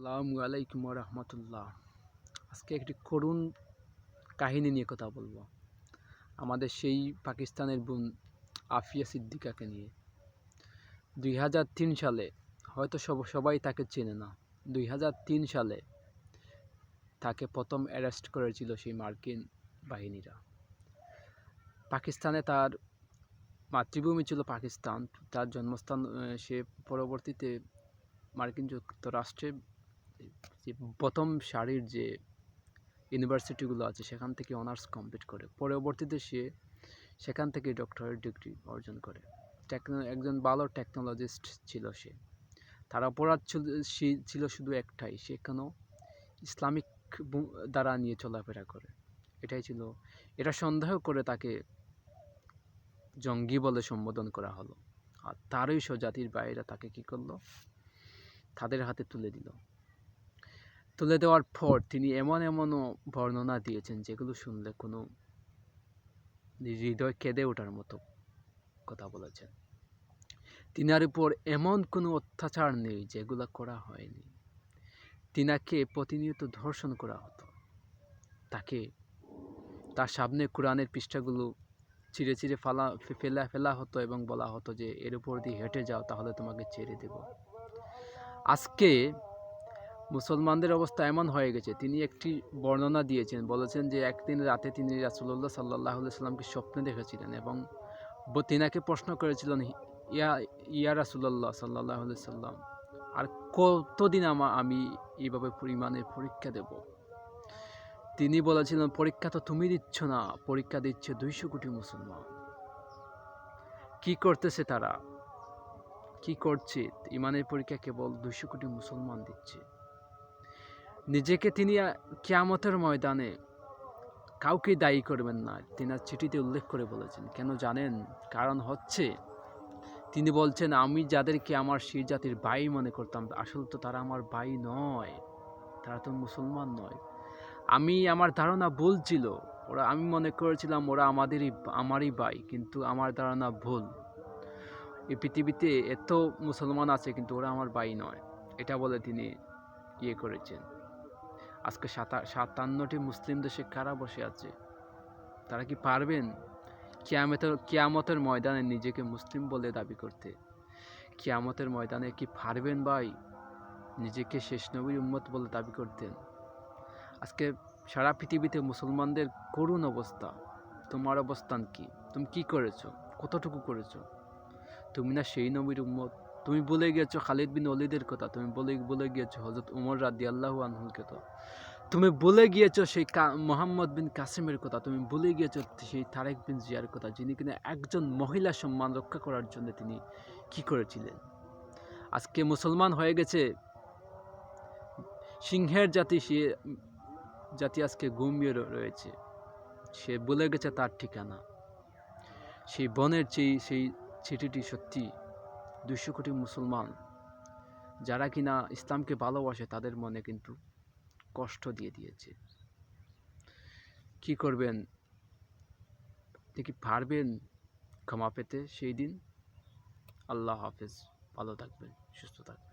আসসালামু আলাইকুম রহমতুল্লাহ। আজকে একটি করুণ কাহিনী নিয়ে কথা বলবো। আমাদের সেই পাকিস্তানের বোন আফিয়া সিদ্দিকাকে নিয়ে। 2003 সালে, হয়তো সবাই তাকে চেনে না, 2003 সালে তাকে প্রথম অ্যারেস্ট করেছিল সেই মার্কিন বাহিনীরা। পাকিস্তানে তার মাতৃভূমি ছিল পাকিস্তান, তার জন্মস্থান। সে পরবর্তীতে মার্কিন যুক্তরাষ্ট্রে যে প্রথম সারির যে ইউনিভার্সিটিগুলো আছে সেখান থেকে অনার্স কমপ্লিট করে পরবর্তীতে সে সেখান থেকে ডক্টরেট ডিগ্রি অর্জন করে। একজন ভালো টেকনোলজিস্ট ছিল সে। তার অপরাধ ছিল শুধু একটাই, সে কোনো ইসলামিক দ্বারা নিয়ে চলাফেরা করে। এটাই ছিল। এটা সন্দেহ করে তাকে জঙ্গি বলে সম্বোধন করা হলো। আর তারই স্বজাতির বাইরা তাকে কি করলো, তাদের হাতে তুলে দেওয়ার পর তিনি এমনও বর্ণনা দিয়েছেন যেগুলো শুনলে কোনো হৃদয় কেঁদে ওঠার মতো কথা বলেছেন। তিনার উপর এমন কোনো অত্যাচার নেই যেগুলো করা হয়নি। তিনাকে প্রতিনিয়ত ধর্ষণ করা হতো। তার সামনে কোরআনের পৃষ্ঠাগুলো চিরে ফেলা হতো এবং বলা হতো যে এর উপর দিয়ে হেঁটে যাও, তাহলে তোমাকে ছেড়ে দেব। আজকে মুসলমানদের অবস্থা এমন হয়ে গেছে। তিনি একটি বর্ণনা দিয়েছেন, বলেছেন যে একদিন রাতে তিনি রাসূলুল্লাহ সাল্লাল্লাহু আলাইহি সাল্লামকে স্বপ্নে দেখেছিলেন এবং তিনাকে প্রশ্ন করেছিলেন, ইয়া রাসূলুল্লাহ সাল্লাল্লাহু আলাইহি সাল্লাম, আর কতদিন আমি এইভাবে ইমানের পরীক্ষা দেব? তিনি বলেছিলেন, পরীক্ষা তো তুমি দিচ্ছ না, পরীক্ষা দিচ্ছে 200 কোটি মুসলমান। কি করতেছে তারা? কি করছে? ইমানের পরীক্ষা কেবল 200 কোটি মুসলমান দিচ্ছে। নিজেকে তিনি কিয়ামতের ময়দানে কাউকে দায়ী করবেন না, তিনার চিঠিতে উল্লেখ করে বলেছেন। কেন জানেন? কারণ হচ্ছে তিনি বলছেন, আমি যাদেরকে আমার সেই জাতির ভাই মনে করতাম, আসলে তো তারা আমার ভাই নয়, তারা তো মুসলমান নয়। আমার ধারণা ভুল ছিল। আমি মনে করেছিলাম ওরা আমারই ভাই, কিন্তু আমার ধারণা ভুল। এই পৃথিবীতে এত মুসলমান আছে কিন্তু ওরা আমার ভাই নয়। এটা বলে তিনি করেছেন। আজকে 57টি মুসলিম দেশে কারা বসে আছে? তারা কি পারবেন কিয়ামতের ময়দানে নিজেকে মুসলিম বলে দাবি করতে? কিয়ামতের ময়দানে কি পারবেন ভাই নিজেকে শেষ নবীর উম্মত বলে দাবি করতেন? আজকে সারা পৃথিবীতে মুসলমানদের করুণ অবস্থা। তোমার অবস্থান কি? তুমি কি করেছো? কতটুকু করেছো? তুমি না সেই নবীর উম্মত? তুমি ভুলে গিয়েছো খালিদ বিন ওয়ালিদের কথা, তুমি ভুলে গিয়েছো হযরত ওমর রাদিয়াল্লাহু আনহুর কথা, তুমি ভুলে গিয়েছো সেই মোহাম্মদ বিন কাসিমের কথা, তুমি ভুলে গিয়েছো সেই তারেক বিন জিয়ার কথা, যিনি কিনা একজন মহিলা সম্মান রক্ষা করার জন্য তিনি কি করেছিলেন। আজকে মুসলমান হয়ে গেছে সিংহের জাতি, সে জাতি আজকে ঘুমিয়ে রয়েছে। সে ভুলে গেছে তার ঠিকানা। সেই বনের সেই চিঠিটি সত্যি 200 কোটি মুসলমান যারা কিনা ইসলামকে ভালোবাসে তাদের মনে কিন্তু কষ্ট দিয়েছে। কি করবেন? আপনি কি পারবেন ক্ষমা পেতে সেই দিন? আল্লাহ হাফেজ। ভালো থাকবেন, সুস্থ থাকবেন।